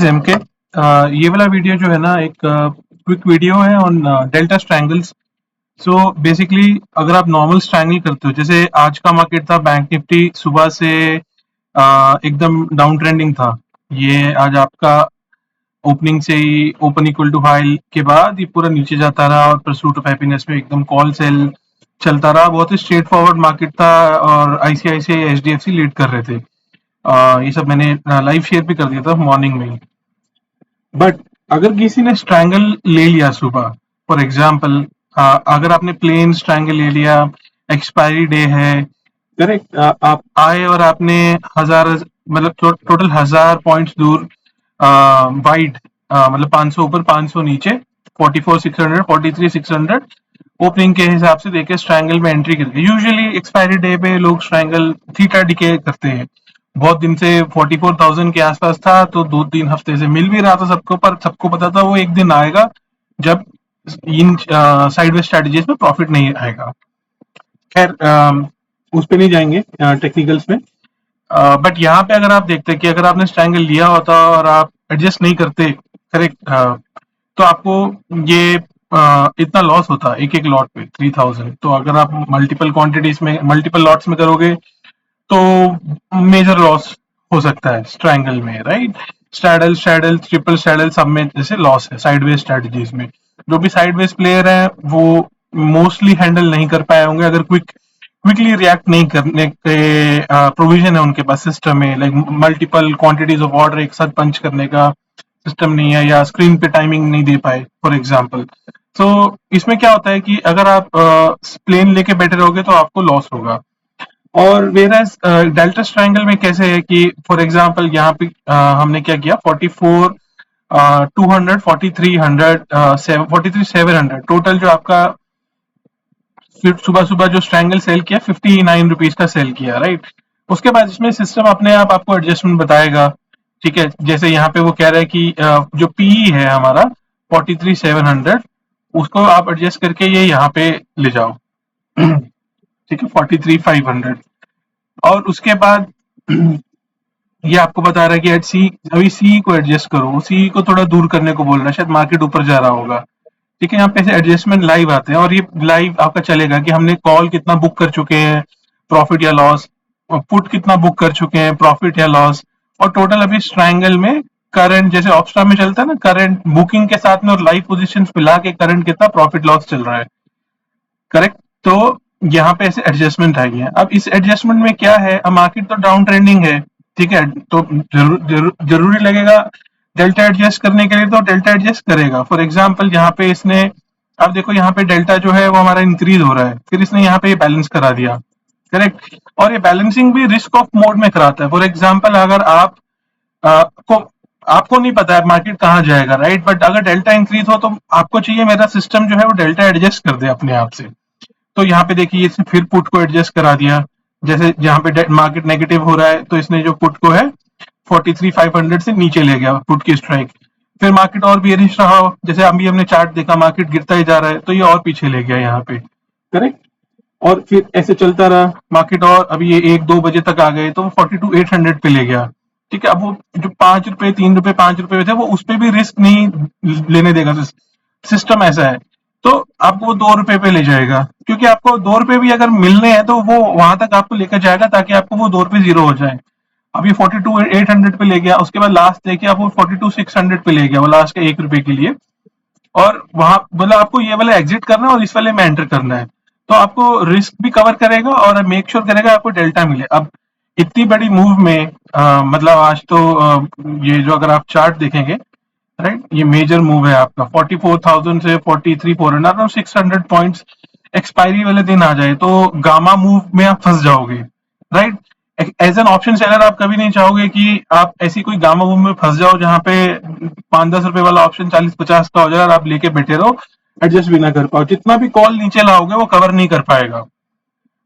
Is MK. ये वाला video जो है ना एक क्विक वीडियो है on delta strangles. So basically अगर आप नॉर्मल स्ट्रैंगल करते हो, जैसे आज का मार्केट था, बैंक निफ्टी सुबह से एकदम डाउन ट्रेंडिंग था। ये आज आपका ओपनिंग से ही ओपन इक्वल टू हाई के बाद ये पूरा नीचे जाता रहा और परसूट ऑफ हैप्पीनेस में एकदम कॉल सेल चलता रहा। बहुत ही स्ट्रेट फॉरवर्ड मार्केट था और आईसीआईसीआई एचडीएफसी लीड कर रहे थे। ये सब मैंने लाइव शेयर भी कर दिया था मॉर्निंग में ही। बट अगर किसी ने स्ट्रैंगल ले लिया सुबह, फॉर एग्जाम्पल अगर आपने प्लेन स्ट्रैंगल ले लिया, एक्सपायरी डे है, करेक्ट, आप आए और आपने हजार मतलब टोटल 1000 पॉइंट्स दूर वाइड, मतलब 500 ऊपर 500 नीचे, 44,600 43,600 ओपनिंग के हिसाब से देखे स्ट्रैंगल में एंट्री करके। यूजुअली एक्सपायरी डे पे लोग स्ट्रैंगल थीटा डीके करते हैं। बहुत दिन से 44,000 के आसपास था, तो 2-3 हफ्ते से मिल भी रहा था सबको, पर सबको पता था वो एक दिन आएगा जब इन साइडवेज स्ट्रेटजीज में प्रॉफिट नहीं आएगा। खैर उस पे नहीं जाएंगे टेक्निकल्स में। बट यहाँ पे अगर आप देखते हैं कि अगर आपने स्ट्रैंगल लिया होता और आप एडजस्ट नहीं करते, करेक्ट, तो आपको ये इतना लॉस होता एक एक लॉट पे 3,000। तो अगर आप मल्टीपल क्वांटिटीज में मल्टीपल लॉट्स में करोगे तो मेजर लॉस हो सकता है स्ट्रैंगल में, right. Straddle straddle triple straddle सब में जैसे लॉस है साइडवेज स्ट्रेटजीज में। जो भी साइडवेज प्लेयर है वो मोस्टली हैंडल नहीं कर पाए होंगे अगर क्विकली रिएक्ट नहीं करने के प्रोविजन है उनके पास सिस्टम में, like multiple quantities of order एक साथ पंच करने का सिस्टम नहीं है, या स्क्रीन पे टाइमिंग नहीं दे पाए फॉर एग्जांपल। तो इसमें क्या होता है कि अगर आप प्लेन लेके बैठे रहोगे तो आपको लॉस होगा। और वेरएज डेल्टा ट्रायंगल में कैसे है कि फॉर एग्जांपल यहाँ पे हमने क्या किया, 44 200 4300 43,700 टोटल जो आपका फिर सुबह सुबह जो स्ट्रैंगल सेल किया 59 रुपीज का सेल किया, राइट। उसके बाद इसमें सिस्टम अपने आप आपको एडजस्टमेंट बताएगा, ठीक है। जैसे यहाँ पे वो कह रहा है कि जो पीई है हमारा 43,700, उसको आप एडजस्ट करके ये यहाँ पे ले जाओ, ठीक है, 43,500। और उसके बाद ये आपको बता रहा है कि एट सी अभी सी को एडजस्ट करो, सी को थोड़ा दूर करने को बोल रहा है, शायद मार्केट ऊपर जा रहा होगा, ठीक है। यहाँ पे एडजस्टमेंट लाइव आते हैं और ये लाइव आपका चलेगा कि हमने कॉल कितना बुक कर चुके हैं, प्रॉफिट या लॉस, और पुट कितना बुक कर चुके हैं, प्रॉफिट या लॉस, और टोटल अभी स्ट्रैंगल में करंट जैसे ऑप्स्ट्रा में चलता है ना, करंट बुकिंग के साथ में और लाइव पोजीशन मिला के करंट कितना प्रॉफिट लॉस चल रहा है, करेक्ट। तो यहाँ पे ऐसे एडजस्टमेंट आई है। अब इस एडजस्टमेंट में क्या है, अब मार्केट तो डाउन ट्रेंडिंग है, ठीक है, तो जरूरी लगेगा डेल्टा एडजस्ट करने के लिए, तो डेल्टा एडजस्ट करेगा। फॉर एग्जाम्पल यहाँ पे इसने, अब देखो यहाँ पे डेल्टा जो है वो हमारा इंक्रीज हो रहा है, फिर इसने यहाँ पे बैलेंस करा दिया, करेक्ट। और ये बैलेंसिंग भी रिस्क ऑफ मोड में कराता है। फॉर एग्जाम्पल अगर आप को आपको नहीं पता है मार्केट कहाँ जाएगा, राइट, बट अगर डेल्टा इंक्रीज हो तो आपको चाहिए मेरा सिस्टम जो है वो डेल्टा एडजस्ट कर दे अपने आप से। तो यहाँ पे देखिए इसने फिर पुट को एडजस्ट करा दिया, जैसे यहाँ पे मार्केट नेगेटिव हो रहा है तो इसने जो पुट को है 43,500 से नीचे ले गया पुट की स्ट्राइक। फिर मार्केट और बेरिश रहा, जैसे अभी हमने चार्ट देखा मार्केट गिरता ही जा रहा है तो ये और पीछे ले गया यहाँ पे, करेक्ट। और फिर ऐसे चलता रहा मार्केट, और अभी ये 1-2 बजे तक आ गए तो 42,800 पे ले गया, ठीक है। अब वो जो 5 रुपए 3 रुपए 5 रुपए थे वो उस पर भी रिस्क नहीं लेने देगा, सिस्टम ऐसा है। तो आपको वो 2 रुपए पे ले जाएगा, क्योंकि आपको 2 रुपए भी अगर मिलने हैं तो वो वहां तक आपको लेकर जाएगा ताकि आपको वो 2 रुपए जीरो हो जाए। अभी 42,800 पे ले गया, उसके बाद लास्ट देखिए आप वो 42,600 पे ले गया, वो लास्ट के 1 रुपए के लिए। और वहां मतलब आपको ये वाला एग्जिट करना है और इस वाले में एंटर करना है, तो आपको रिस्क भी कवर करेगा और मेक श्योर करेगा आपको डेल्टा मिले। अब इतनी बड़ी मूव में मतलब आज तो ये जो अगर आप चार्ट देखेंगे, राइट, ये मेजर मूव है आपका 44,000 से 43,400, अराउंड 600 पॉइंट्स एक्सपायरी वाले दिन आ जाए तो गामा मूव में आप फंस जाओगे, right. As an option seller आप कभी नहीं चाहोगे कि आप ऐसी कोई गामा मूव में फंस जाओ जहां पे 5-10 रुपए वाला ऑप्शन 40-50 का हो जाए और आप लेके बैठे रहो, एडजस्ट भी ना कर पाओ। जितना भी कॉल नीचे लाओगे वो कवर नहीं कर पाएगा,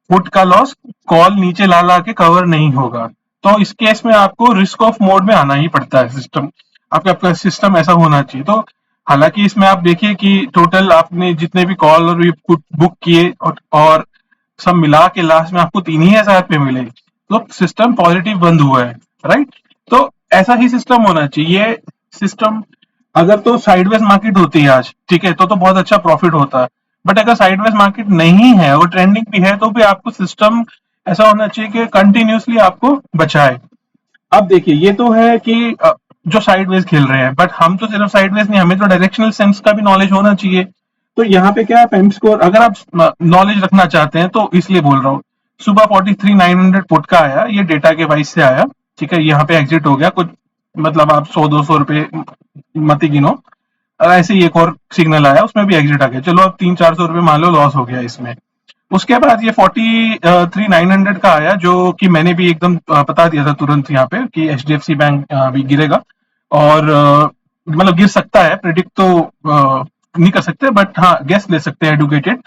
पुट का लॉस कॉल नीचे ला ला के कवर नहीं होगा। तो इस केस में आपको रिस्क ऑफ मोड में आना ही पड़ता है, सिस्टम आपका सिस्टम ऐसा होना चाहिए। तो हालांकि इसमें आप देखिए कि टोटल आपने जितने भी कॉल और पुट बुक किए और सब मिला के लास्ट में आपको 3,000 पे मिले, तो सिस्टम पॉजिटिव बंद हुआ है, राइट। तो ऐसा ही सिस्टम होना चाहिए। सिस्टम अगर तो साइडवेज मार्केट होती है आज, ठीक है, तो बहुत अच्छा प्रॉफिट होता है। बट अगर साइडवेज मार्केट नहीं है और ट्रेंडिंग भी है, तो भी आपको सिस्टम ऐसा होना चाहिए कि कंटिन्यूअसली आपको बचाए। अब देखिए, ये तो है कि जो साइडवेज खेल रहे हैं, बट हम तो सिर्फ साइडवेज नहीं, हमें तो डायरेक्शनल सेंस का भी नॉलेज होना चाहिए। तो यहाँ पे क्या है, पेम स्कोर अगर आप नॉलेज रखना चाहते हैं तो इसलिए बोल रहा हूँ। सुबह 43,900 पुट का आया, ये डेटा के वाइज से आया, ठीक है, यहाँ पे एग्जिट हो गया कुछ, मतलब आप 100-200 रुपए मत ही गिनो। ऐसे ही एक और सिग्नल आया, उसमें भी एग्जिट आ गया, चलो अब 300-400 रुपए मान लो लॉस हो गया इसमें। उसके बाद ये 43,900 का आया, जो कि मैंने भी एकदम बता दिया था तुरंत यहाँ पे कि एचडीएफसी बैंक भी गिरेगा, और मतलब गिर सकता है, प्रिडिक्ट तो नहीं कर सकते, बट हाँ गेस ले सकते हैं एडुकेटेड।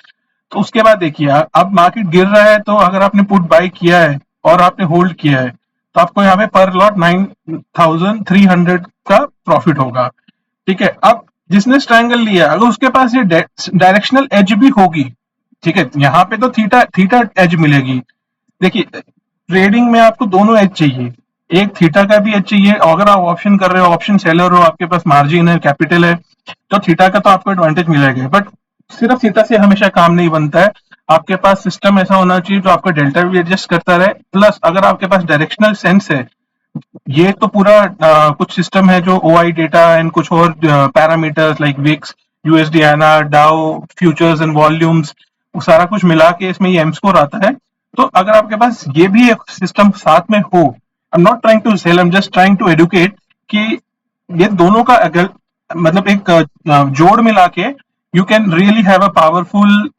तो उसके बाद देखिए, अब मार्केट गिर रहा है, तो अगर आपने पुट बाय किया है और आपने होल्ड किया है, तो आपको यहाँ पे पर लॉट 9,300 का प्रॉफिट होगा। ठीक है, अब जिसने स्ट्रैंगल लिया, अगर उसके पास ये डायरेक्शनल एज भी होगी, ठीक है, यहाँ पे तो थीटा थीटा एज मिलेगी। देखिए, ट्रेडिंग में आपको दोनों एज चाहिए, एक थीटा का भी एज चाहिए, और अगर आप ऑप्शन कर रहे हो, ऑप्शन सेलर हो, आपके पास मार्जिन है, कैपिटल है, तो थीटा का तो आपको एडवांटेज मिलेगा। बट सिर्फ थीटा से हमेशा काम नहीं बनता है, आपके पास सिस्टम ऐसा होना चाहिए जो आपका डेल्टा भी एडजस्ट करता रहे, प्लस अगर आपके पास डायरेक्शनल सेंस है। ये तो पूरा कुछ सिस्टम है जो ओआई डेटा एंड कुछ और parameters like VIX, USD INR, Dow, futures and volumes, वो सारा कुछ मिला के इसमें ये एम स्कोर आता है। तो अगर आपके पास ये भी एक सिस्टम साथ में हो, I am not trying to sell, I am just trying to educate कि ये दोनों का अगर मतलब एक जोड़ मिला के, you can really have a powerful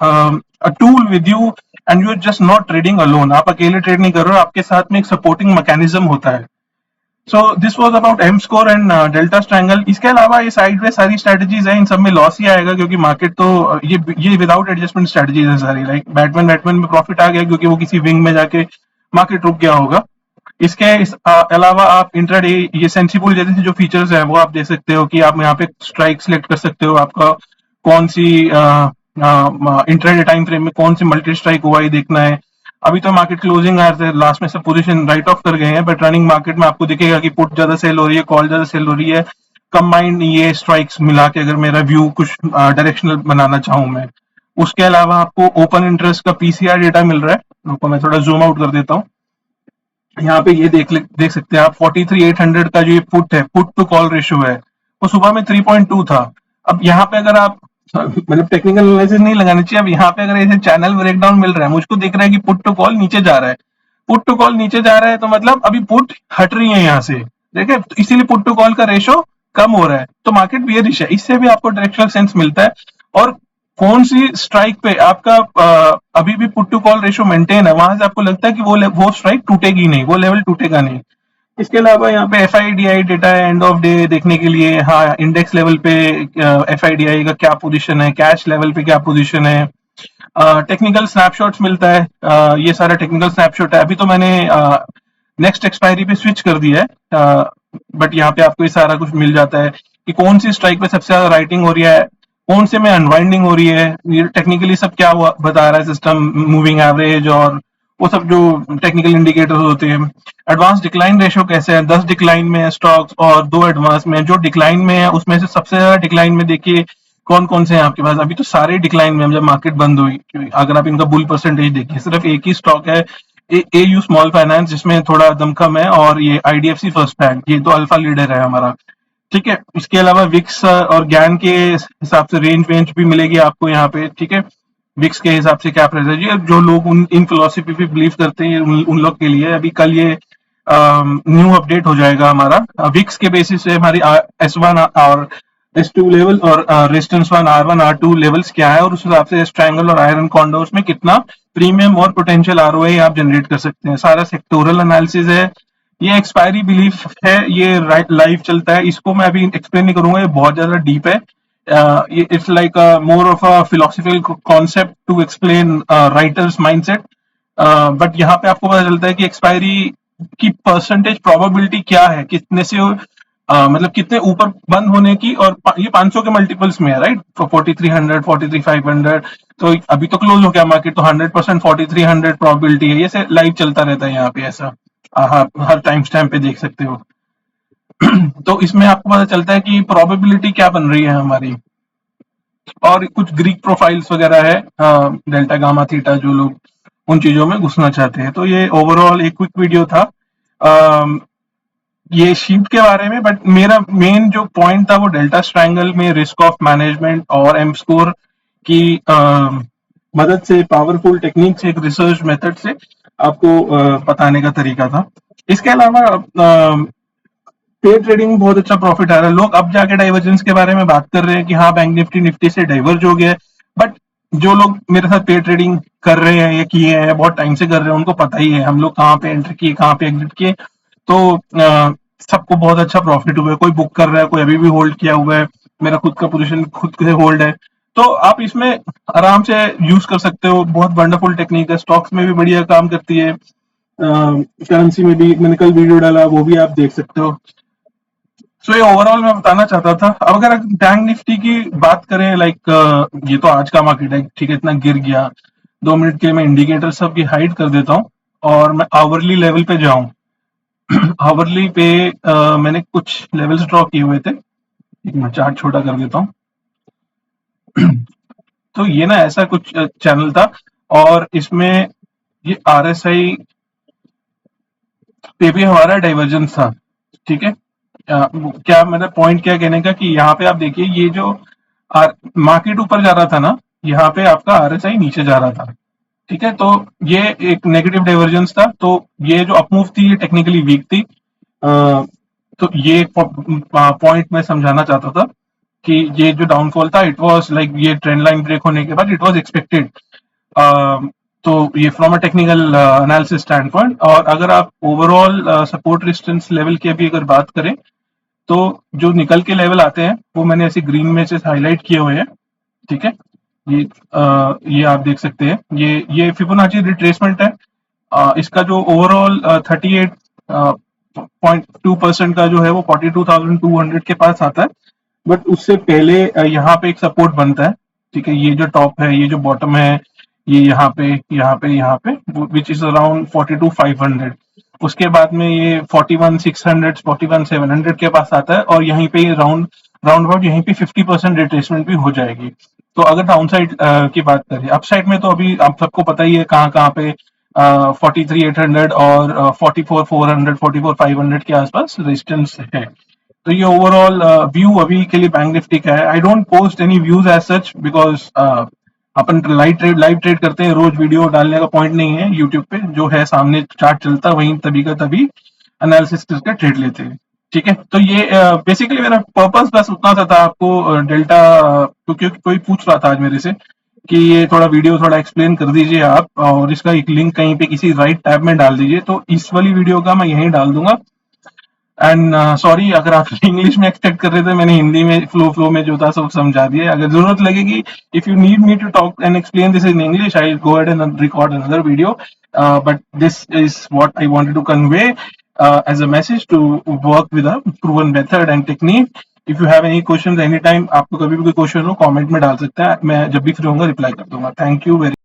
tool with you, and you are just not trading alone, आप अकेले ट्रेड नहीं कर रहे हो, आपके साथ में एक सपोर्टिंग मैकेनिज्म होता है। So this was about M score and delta strangle. इसके अलावा ये साइड में सारी स्ट्रेटजीज हैं, इन सब में लॉस ही आएगा, क्योंकि मार्केट तो ये विदाउट एडजस्टमेंट स्ट्रेटजीज है सारी, लाइक बैटमैन बैटमैन में प्रॉफिट आ गया क्योंकि वो किसी विंग में जाके मार्केट रुक गया होगा। अलावा आप इंट्राडे, ये सेंसिबल जैसे जो फीचर्स है वो आप दे सकते हो कि आप यहाँ पे स्ट्राइक सिलेक्ट कर सकते हो, आपका कौन सी इंट्राडे टाइम फ्रेम में कौन सी मल्टी स्ट्राइक हुआ ही देखना है। अभी तो मार्केट क्लोजिंग आए थे, लास्ट में सब पोजीशन राइट ऑफ कर गए हैं, बट रनिंग मार्केट में आपको दिखेगा कि पुट ज्यादा सेल हो रही है, कॉल ज्यादा सेल हो रही है। कंबाइंड ये स्ट्राइक्स मिला के अगर मेरा व्यू कुछ डायरेक्शनल बनाना चाहूं मैं। उसके अलावा आपको ओपन इंटरेस्ट का पीसीआर डेटा मिल रहा है, रुको मैं थोड़ा जूम आउट कर देता हूँ। यहाँ पे ये देख सकते हैं आप, 43,800 का जो ये पुट है, पुट टू कॉल रेशियो है, वो सुबह में 3.2 था। अब यहाँ पे अगर आप मतलब टेक्निकल एनालिसिस नहीं लगानी चाहिए, अब यहाँ पे अगर ऐसे चैनल ब्रेकडाउन मिल रहा है, मुझको दिख रहा है कि पुट टू कॉल नीचे जा रहा है, पुट टू कॉल नीचे जा रहा है, तो मतलब अभी पुट हट रही है यहाँ से, ठीक है, तो इसीलिए पुट टू कॉल का रेशो कम हो रहा है, तो मार्केट बियरिश है, इससे भी आपको डायरेक्शनल सेंस मिलता है। और कौन सी स्ट्राइक पे आपका अभी भी put to call ratio maintain है, वहां से आपको लगता है कि वो स्ट्राइक टूटेगी नहीं, वो लेवल टूटेगा नहीं। इसके अलावा यहाँ पे F I D I data है एंड ऑफ डे देखने के लिए, हाँ इंडेक्स लेवल पे एफ आई डी आई का क्या पोजीशन है, कैश लेवल पे क्या पोजीशन है, टेक्निकल स्नैपशॉट्स मिलता है, ये सारा टेक्निकल स्नैपशॉट है। अभी तो मैंने नेक्स्ट एक्सपायरी पे स्विच कर दिया है, बट यहाँ पे आपको ये सारा कुछ मिल जाता है कि कौन सी स्ट्राइक पे सबसे ज्यादा राइटिंग हो रही है, कौन से में अनवाइंडिंग हो रही है, ये टेक्निकली सब क्या हुआ बता रहा है सिस्टम, मूविंग एवरेज और वो सब जो टेक्निकल इंडिकेटर्स होते हैं। एडवांस डिक्लाइन रेशियो कैसे है, 10 डिक्लाइन में है स्टॉक्स और 2 एडवांस में, जो डिक्लाइन में है उसमें से सबसे ज्यादा डिक्लाइन में देखिए कौन कौन से हैं आपके पास। अभी तो सारे डिक्लाइन में, जब मार्केट बंद हुई, अगर आप इनका बुल परसेंटेज देखिए, सिर्फ एक ही स्टॉक है, ए यू स्मॉल फाइनेंस, जिसमें थोड़ा दम कम है, और ये आईडीएफसी फर्स्ट बैंक, ये तो अल्फा लीडर है हमारा, ठीक है। इसके अलावा विक्स और ज्ञान के हिसाब से रेंज वेंज भी मिलेगी आपको यहाँ पे, ठीक है। विक्स के हिसाब से क्या प्राइस है जी, जो लोग इन फिलोसफी पे बिलीव करते हैं, उन लोग के लिए अभी कल ये न्यू अपडेट हो जाएगा हमारा, विक्स के बेसिस से हमारी S1 और S2 लेवल और रेजिस्टेंस 1, R1 R2 लेवल्स क्या है, और उस हिसाब से स्ट्रैंगल और आयरन कॉन्डोर्स में कितना प्रीमियम और पोटेंशियल आरओआई आप जनरेट कर सकते हैं। सारा सेक्टोरल एनालिसिस है, ये एक्सपायरी बिलीफ है, ये लाइव चलता है, इसको मैं अभी एक्सप्लेन नहीं करूंगा, ये बहुत ज्यादा डीप है। It's like more of a philosophical concept to explain writers mindset, but यहाँ पे आपको पता चलता है कि एक्सपायरी की परसेंटेज प्रोबेबिलिटी क्या है, कितने से मतलब कितने ऊपर बंद होने की, और ये 500 के मल्टीपल्स में है, राइट, 4300, 43,500, तो अभी तो क्लोज हो गया मार्केट, तो 100% 4300 प्रोबेबिलिटी है, ये लाइव चलता रहता है यहाँ पे ऐसा, हाँ हर टाइम स्टैम्प पे देख सकते हो। तो इसमें आपको पता चलता है कि प्रोबेबिलिटी क्या बन रही है हमारी, और कुछ ग्रीक प्रोफाइल्स वगैरह है, डेल्टा गामा थीटा, जो लोग उन चीजों में घुसना चाहते हैं। तो ये ओवरऑल एक क्विक वीडियो था ये शीट के बारे में, बट मेरा मेन जो पॉइंट था वो डेल्टा स्ट्रैंगल में रिस्क ऑफ मैनेजमेंट और एम स्कोर की मदद से, पावरफुल टेक्निक से, एक रिसर्च मेथड से आपको बताने का तरीका था। इसके अलावा पे ट्रेडिंग में बहुत अच्छा प्रॉफिट आ रहा है। लोग अब जाके डाइवर्जेंस के बारे में बात कर रहे हैं कि हाँ बैंक निफ्टी निफ्टी से डाइवर्ज हो गया है, बट जो लोग मेरे साथ पे ट्रेडिंग कर रहे हैं या किए हैं, बहुत टाइम से कर रहे हैं, उनको पता ही है हम लोग कहाँ पे एंटर किए, कहाँ पे एग्जिट किए। तो सबको बहुत अच्छा प्रॉफिट हुआ है। कोई बुक कर रहा है, कोई अभी भी होल्ड किया हुआ है। मेरा खुद का पोजीशन खुद से होल्ड है। तो आप इसमें आराम से यूज कर सकते हो। बहुत वंडरफुल टेक्निक है, स्टॉक्स में भी बढ़िया काम करती है, करेंसी में भी मैंने कल वीडियो डाला, वो भी आप देख सकते हो। सो ये ओवरऑल मैं बताना चाहता था। अब अगर बैंक निफ्टी की बात करें, लाइक ये तो आज का मार्केट है, ठीक है, इतना गिर गया। 2 मिनट के लिए मैं इंडिकेटर सब की हाइड कर देता हूँ और मैं आवरली लेवल पे जाऊं। आवरली पे मैंने कुछ लेवल्स ड्रॉ किए हुए थे, एक मैं चार्ट छोटा कर देता हूँ। तो ये ना ऐसा कुछ चैनल था, और इसमें ये आरएसआई पे भी हमारा डाइवर्जेंस था, ठीक है। क्या मेरा पॉइंट क्या कहने का कि यहाँ पे आप देखिए, ये जो मार्केट ऊपर जा रहा था ना, यहाँ पे आपका आरएसआई नीचे जा रहा था, ठीक है। तो ये एक नेगेटिव डाइवर्जेंस था। तो ये जो अपमूव थी ये टेक्निकली वीक थी। तो ये पॉइंट मैं समझाना चाहता था कि ये जो डाउनफॉल था, इट वाज लाइक ये ट्रेंड लाइन ब्रेक होने के बाद इट वाज एक्सपेक्टेड। तो ये from a technical analysis stand point. और अगर आप ओवरऑल सपोर्ट रेजिस्टेंस लेवल की अभी अगर बात करें, तो जो निकल के लेवल आते हैं वो मैंने ऐसे ग्रीन में से हाईलाइट किए हुए हैं, ठीक है। ये आप देख सकते हैं, ये फिबोनाची रिट्रेसमेंट है। इसका जो ओवरऑल 38.2% का जो है वो 42,200 के पास आता है। बट उससे पहले यहाँ पे एक सपोर्ट बनता है, ठीक है। ये जो टॉप है, ये जो बॉटम है, ये यहाँ पे, यहाँ पे, यहाँ पे, विच इज अराउंड 42,500। उसके बाद में ये 41,600, 41,700 के पास आता है, और यहीं पे राउंड राउंड अबाउट यहीं पे 50% रिट्रेसमेंट भी हो जाएगी। तो अगर डाउन साइड की बात करें, अप साइड में तो अभी आप सबको पता ही है कहाँ कहाँ पे 43,800 और 44,400, 44,500 के आसपास रेजिस्टेंस है। तो ये ओवरऑल व्यू अभी के लिए बैंक निफ्टी का है। I don't post any views as such, because अपन लाइव ट्रेड करते हैं, रोज वीडियो डालने का पॉइंट नहीं है। यूट्यूब पे जो है सामने चार्ट चलता है, वहीं तभी का तभी एनालिसिस करके ट्रेड लेते हैं, ठीक है। तो ये बेसिकली मेरा पर्पस बस उतना सा था, आपको डेल्टा, क्योंकि कोई पूछ रहा था आज मेरे से कि ये थोड़ा वीडियो थोड़ा एक्सप्लेन कर दीजिए आप, और इसका एक लिंक कहीं पे किसी राइट टैब में डाल दीजिए। तो इस वाली वीडियो का मैं यहीं डाल दूंगा। एंड सॉरी अगर आप इंग्लिश में एक्सपेक्ट कर रहे थे, मैंने हिंदी में फ्लो में जो था सब समझा दिया। अगर जरूरत लगेगी, if you need me to talk and explain this in English, I go ahead and record another video. But this is what I wanted to convey as a message to work with a proven method and technique. If you have any question any time, आपको कभी भी कोई question हो comment में डाल सकते हैं, मैं जब भी फ्री होऊंगा रिप्लाई कर दूंगा। Thank you very